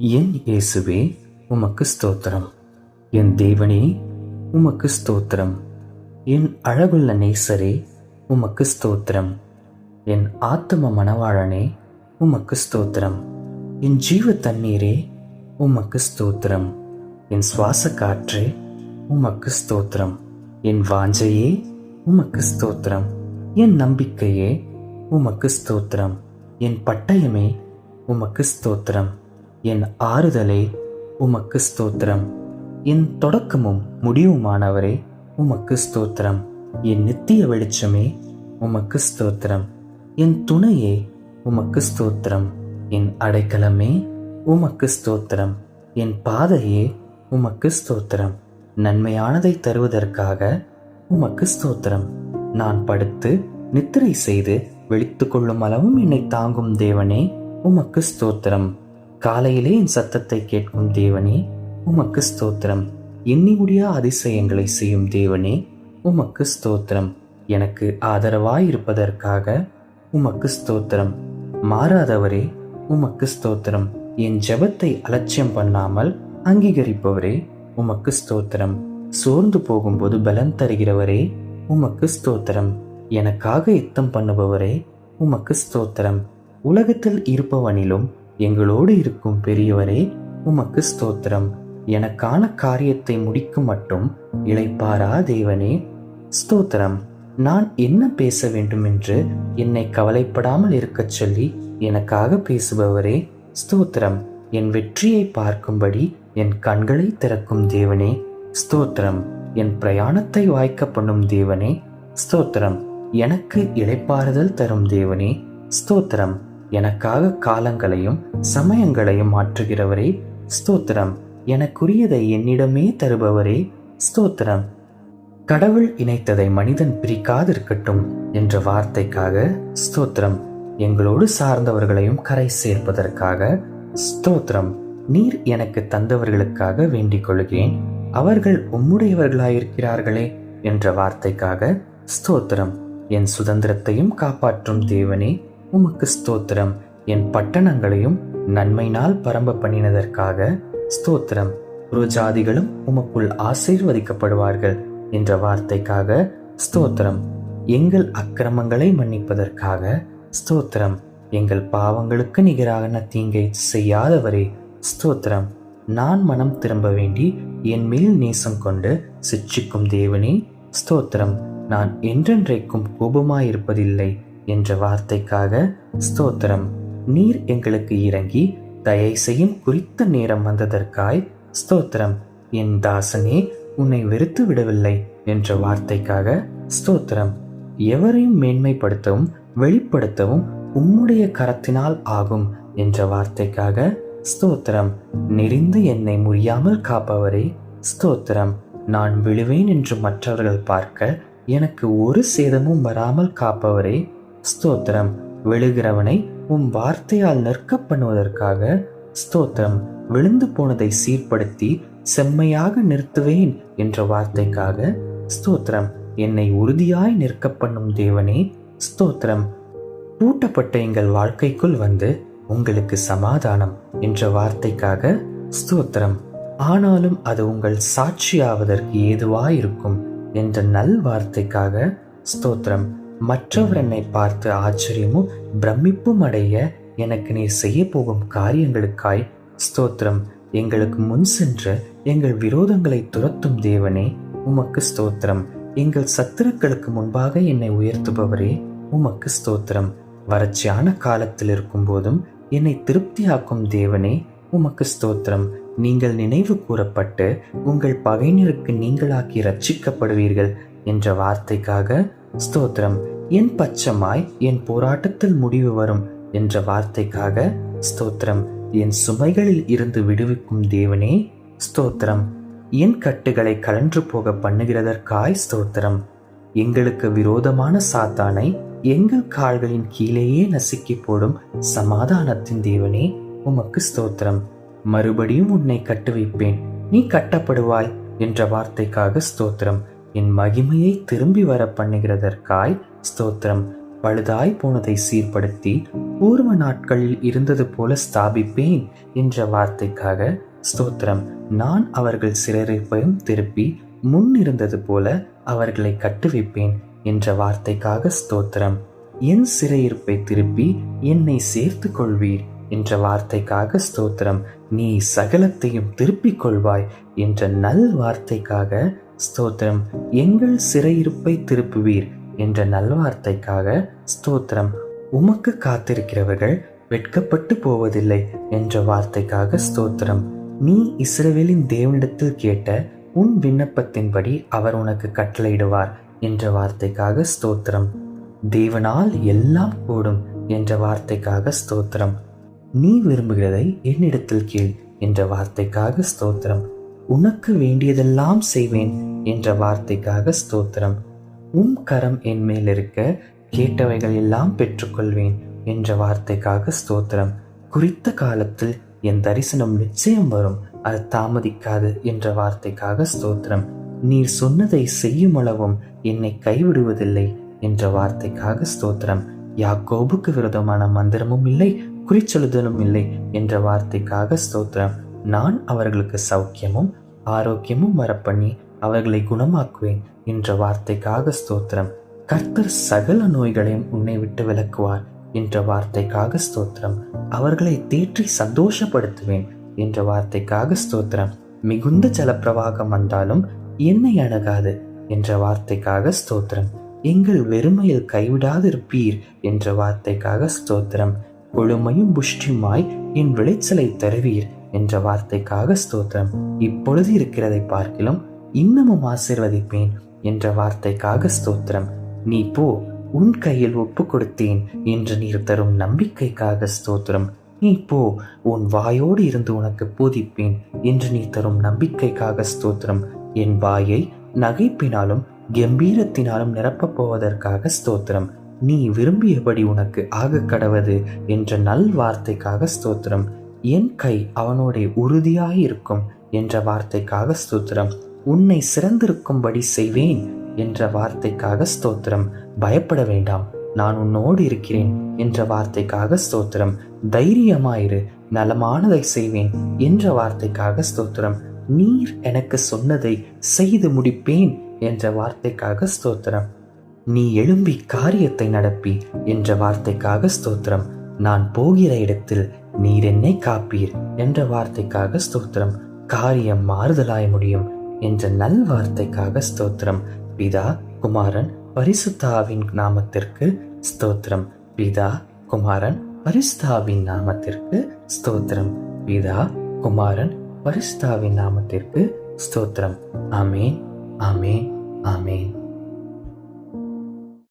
என் இயேசுவே, உமக்கு ஸ்தோத்திரம். என் தேவனே, உமக்கு ஸ்தோத்திரம். என் அழகுள்ள நேசரே, உமக்கு ஸ்தோத்திரம். என் ஆத்தும மணவாளனே, உமக்கு ஸ்தோத்திரம். என் ஜீவ தண்ணீரே, உமக்கு ஸ்தோத்திரம். என் சுவாச காற்றே, உமக்கு ஸ்தோத்திரம். என் வாஞ்சையே, உமக்கு ஸ்தோத்திரம். என் நம்பிக்கையே, உமக்கு ஸ்தோத்திரம். என் பட்டயமே, உமக்கு ஸ்தோத்திரம். என் ஆறுதலே, உமக்கு ஸ்தோத்திரம். என் தொடக்கமும் முடிவுமானவரே, உமக்கு ஸ்தோத்திரம். என் நித்திய வெளிச்சமே, உமக்கு ஸ்தோத்திரம். என் துணையே, உமக்கு ஸ்தோத்திரம். என் அடைக்கலமே, உமக்கு ஸ்தோத்திரம். என் பாதையே, உமக்கு ஸ்தோத்திரம். நன்மையானதை தருவதற்காக உமக்கு ஸ்தோத்திரம். நான் படுத்து நித்திரை செய்து விழித்து கொள்ளும் அளவும் என்னை தாங்கும் தேவனே, உமக்கு ஸ்தோத்திரம். காலையிலே என் சத்தத்தை கேட்கும் தேவனே, உமக்கு ஸ்தோத்திரம். எண்ணி முடியா அதிசயங்களை செய்யும் தேவனே, உமக்கு ஸ்தோத்திரம். எனக்கு ஆதரவாயிருப்பதற்காக உமக்கு ஸ்தோத்திரம். மாறாதவரே, உமக்கு ஸ்தோத்திரம். என் ஜெபத்தை அலட்சியம் பண்ணாமல் அங்கீகரிப்பவரே, உமக்கு ஸ்தோத்திரம். சோர்ந்து போகும்போது பலன் தருகிறவரே, உமக்கு ஸ்தோத்திரம். எனக்காக யுத்தம் பண்ணுபவரே, உமக்கு ஸ்தோத்திரம். உலகத்தில் இருப்பவனிலும் எங்களோடு இருக்கும் பெரியவரே, உமக்கு ஸ்தோத்திரம். எனக்கான காரியத்தை முடிக்கும் மட்டும் இளைப்பாரா தேவனே, ஸ்தோத்திரம். நான் என்ன பேச வேண்டும் என்று என்னை கவலைப்படாமல் இருக்கச் சொல்லி எனக்காக பேசுபவரே, ஸ்தோத்திரம். என் வெற்றியை பார்க்கும்படி என் கண்களை திறக்கும் தேவனே, ஸ்தோத்திரம். என் பிரயாணத்தை வாய்க்க பண்ணும் தேவனே, ஸ்தோத்திரம். எனக்கு இளைப்பாறுதல் தரும் தேவனே, ஸ்தோத்திரம். எனக்காக காலங்களையும் சமயங்களையும் மாற்றுகிறவரே, ஸ்தோத்திரம். எனக்குரியதை என்னிடமே தருபவரே, ஸ்தோத்திரம். கடவுள் இணைத்ததை மனிதன் பிரிக்காதிருக்கட்டும் என்ற வார்த்தைக்காக ஸ்தோத்திரம். எங்களோடு சார்ந்தவர்களையும் கரை சேர்ப்பதற்காக ஸ்தோத்திரம். நீர் எனக்கு தந்தவர்களுக்காக வேண்டிக் கொள்கிறேன், அவர்கள் உம்முடையவர்களாயிருக்கிறார்களே என்ற வார்த்தைக்காக ஸ்தோத்திரம். என் சுதந்திரத்தையும் காப்பாற்றும் தேவனே, உமக்கு ஸ்தோத்திரம். என் பட்டணங்களையும் நன்மையினால் பரம்ப பண்ணினதற்காக ஸ்தோத்திரம். புறஜாதிகளும் உமக்குள் ஆசீர்வதிக்கப்படுவார்கள் என்ற வார்த்தைக்காக ஸ்தோத்திரம். எங்கள் அக்கிரமங்களை மன்னிப்பதற்காக ஸ்தோத்திரம். எங்கள் பாவங்களுக்கு நிகரான தீங்கை செய்யாதவரே, ஸ்தோத்திரம். நான் மனம் திரும்ப வேண்டி என் மேல் நேசம் கொண்டு சிட்சிக்கும் தேவனே, ஸ்தோத்திரம். நான் என்றென்றைக்கும் கோபமாயிருப்பதில்லை என்ற வார்த்தைக்காக ஸ்தோத்திரம். நீர் எங்களுக்கு இறங்கி தயை செய்யும் குறித்த நேரம் வந்ததற்காய் ஸ்தோத்திரம். என் தாசனே, உன்னை வெறுத்து விடவில்லை என்ற வார்த்தைக்காக ஸ்தோத்திரம். எவரையும் மேன்மைப்படுத்தவும் வெளிப்படுத்தவும் உம்முடைய கரத்தினால் ஆகும் என்ற வார்த்தைக்காக ஸ்தோத்திரம். நெறிந்து என்னை முறியாமல் காப்பவரே, ஸ்தோத்திரம். நான் விழுவேன் என்று மற்றவர்கள் பார்க்க எனக்கு ஒரு சேதமும் வராமல் காப்பவரே, ஸ்தோத்திரம். விழுகிறவனை உம் வார்த்தையால் நிற்க பண்ணுவதற்காக ஸ்தோத்திரம். விழுந்து போனதை சீர்படுத்தி செம்மையாக நிறுத்துவேன் என்ற வார்த்தைக்காக ஸ்தோத்திரம். என்னை உறுதியாய் நிற்க பண்ணும் தேவனே, ஸ்தோத்திரம். பூட்டப்பட்ட எங்கள் வாழ்க்கைக்குள் வந்து உங்களுக்கு சமாதானம் என்ற வார்த்தைக்காக ஸ்தோத்திரம். ஆனாலும் அது உங்கள் சாட்சியாவதற்கு ஏதுவாயிருக்கும் என்ற நல் வார்த்தைக்காக ஸ்தோத்திரம். மற்றவர் என்னை பார்த்து ஆச்சரியமும் பிரமிப்பும் அடைய எனக்கு நீர் செய்ய போகும் காரியங்களுக்காய் ஸ்தோத்திரம். எங்களுக்கு முன் சென்று எங்கள் விரோதங்களை துரத்தும் தேவனே, உமக்கு ஸ்தோத்திரம். எங்கள் சத்துருக்களுக்கு முன்பாக என்னை உயர்த்துபவரே, உமக்கு ஸ்தோத்திரம். வறட்சியான காலத்தில் இருக்கும் போதும் என்னை திருப்தியாக்கும் தேவனே, உமக்கு ஸ்தோத்திரம். நீங்கள் நினைவு கூறப்பட்டு உங்கள் பகைஞருக்கு நீங்களாக்கி ரட்சிக்கப்படுவீர்கள் என்ற வார்த்தைக்காக ஸ்தோத்திரம். என் பட்சமாய் என் போராட்டத்தில் முடிவு வரும் என்ற வார்த்தைக்காக ஸ்தோத்திரம். என் சுமைகளில் இருந்து விடுவிக்கும் தேவனே, ஸ்தோத்திரம். என் கட்டுகளை கலன்று போக பண்ணுகிறதற்காய் ஸ்தோத்திரம். எங்களுக்கு விரோதமான சாத்தானை எங்கள் கால்களின் கீழேயே நசுக்கி போடும் சமாதானத்தின் தேவனே, உமக்கு ஸ்தோத்திரம். மறுபடியும் உன்னை கட்டுவிப்பேன், நீ கட்டப்படுவாய் என்ற வார்த்தைக்காக ஸ்தோத்திரம். என் மகிமையை திரும்பி வர பண்ணுகிறதற்காய் ஸ்தோத்திரம். பழுதாய் போனதை சீர்படுத்தி பூர்வ நாட்களில் இருந்தது போல ஸ்தாபிப்பேன் என்ற வார்த்தைக்காக ஸ்தோத்திரம். நான் அவர்கள் சிறையிருப்பையும் திருப்பி முன் இருந்தது போல அவர்களை கட்டுவிப்பேன் என்ற வார்த்தைக்காக ஸ்தோத்திரம். என் சிறையிருப்பை திருப்பி என்னை சேர்த்து கொள்வீர் என்ற வார்த்தைக்காக ஸ்தோத்திரம். நீ சகலத்தையும் திருப்பிக் கொள்வாய் என்ற நல் வார்த்தைக்காக ஸ்தோத்திரம். எங்கள் சிறையிருப்பை திருப்புவீர் என்ற நல்வார்த்தைக்காக ஸ்தோத்திரம். உமக்கு காத்திருக்கிறவர்கள் வெட்கப்பட்டு போவதில்லை என்ற வார்த்தைக்காக ஸ்தோத்திரம். நீ இஸ்ரவேலின் தேவனிடத்தில் கேட்ட உன் விண்ணப்பத்தின்படி அவர் உனக்கு கட்டளையிடுவார் என்ற வார்த்தைக்காக ஸ்தோத்திரம். தேவனால் எல்லாம் கூடும் என்ற வார்த்தைக்காக ஸ்தோத்திரம். நீ விரும்புகிறதை என்னிடத்தில் கேள் என்ற வார்த்தைக்காக ஸ்தோத்திரம். உனக்கு வேண்டியதெல்லாம் செய்வேன் என்ற வார்த்தைக்காக ஸ்தோத்திரம். உம் கரம் என் மேல் இருக்க கேட்டவைகள் எல்லாம் பெற்றுக்கொள்வேன் என்ற வார்த்தைக்காக ஸ்தோத்திரம். குறித்த காலத்தில் என் தரிசனம் நிச்சயம் வரும், அது தாமதிக்காது என்ற வார்த்தைக்காக ஸ்தோத்திரம். நீர் சொன்னதை செய்யும் அளவும் என்னை கைவிடுவதில்லை என்ற வார்த்தைக்காக ஸ்தோத்திரம். யாக்கோபுக்கு விரோதமான மந்திரமும் இல்லை, குறிச்சொல்லுதலும் இல்லை என்ற வார்த்தைக்காக ஸ்தோத்திரம். நான் அவர்களுக்கு சௌக்கியமும் ஆரோக்கியமும் வரப்பண்ணி அவர்களை குணமாக்குவேன் என்ற வார்த்தைக்காக ஸ்தோத்திரம். கர்த்தர் சகல நோய்களையும் உன்னை விட்டு விலக்குவார் என்ற வார்த்தைக்காக ஸ்தோத்திரம். அவர்களை தேற்றி சந்தோஷப்படுத்துவேன் என்ற வார்த்தைக்காக ஸ்தோத்திரம். மிகுந்த ஜலப்பிரவாகம் வந்தாலும் என்னை அணுகாது என்ற வார்த்தைக்காக ஸ்தோத்திரம். எங்கள் வெறுமையில் கைவிடாதிருப்பீர் என்ற வார்த்தைக்காக ஸ்தோத்திரம். கொழுமையும் புஷ்டியுமாய் என் விளைச்சலை தருவீர் என்ற வார்த்தைக்காக ஸ்தோத்திரம். இப்பொழுது இருக்கிறதை பார்க்கிலும் இன்னமும் ஆசீர்வதிப்பேன் என்ற வார்த்தைக்காக ஸ்தோத்திரம். நீ போ, உன் கையில் ஒப்பு கொடுத்தேன் என்று நீர் தரும் நம்பிக்கைக்காக ஸ்தோத்திரம். நீ போ, உன் வாயோடு இருந்து உனக்கு போதிப்பேன் என்று நீ தரும் நம்பிக்கைக்காக ஸ்தோத்திரம். என் வாயை நகைப்பினாலும் கம்பீரத்தினாலும் நிரப்பப் போவதற்காக ஸ்தோத்திரம். நீ விரும்பியபடி உனக்கு ஆக கடவது என்ற நல் வார்த்தைக்காக ஸ்தோத்திரம். என் கை அவனோட உறுதியாயிருக்கும் என்ற வார்த்தைக்காக ஸ்தோத்திரம். உன்னை சிறந்திருக்கும்படி செய்வேன் என்ற வார்த்தைக்காக ஸ்தோத்திரம். பயப்பட வேண்டாம், நான் உன்னோடு இருக்கிறேன் என்ற வார்த்தைக்காக ஸ்தோத்திரம். தைரியமாயிரு, நலமானதை செய்வேன் என்ற வார்த்தைக்காக ஸ்தோத்திரம். நீர் எனக்கு சொன்னதை செய்து முடிப்பேன் என்ற வார்த்தைக்காக ஸ்தோத்திரம். நீ எழும்பி காரியத்தை நடப்பி என்ற வார்த்தைக்காக ஸ்தோத்திரம். நான் போகிற இடத்தில் நீர் என்னை காப்பீர் என்ற வார்த்தைக்காக ஸ்தோத்திரம். காரியம் மாறுதலாய் முடியும் என்ற நல் வார்த்தைக்காக ஸ்தோத்திரம். பிதா குமாரன் பரிசுத்தாவின் நாமத்திற்கு ஸ்தோத்திரம். பிதா குமாரன் பரிசுத்தாவின் நாமத்திற்கு ஸ்தோத்திரம். பிதா குமாரன் பரிசுத்தாவின் நாமத்திற்கு ஸ்தோத்திரம். ஆமேன், ஆமேன்,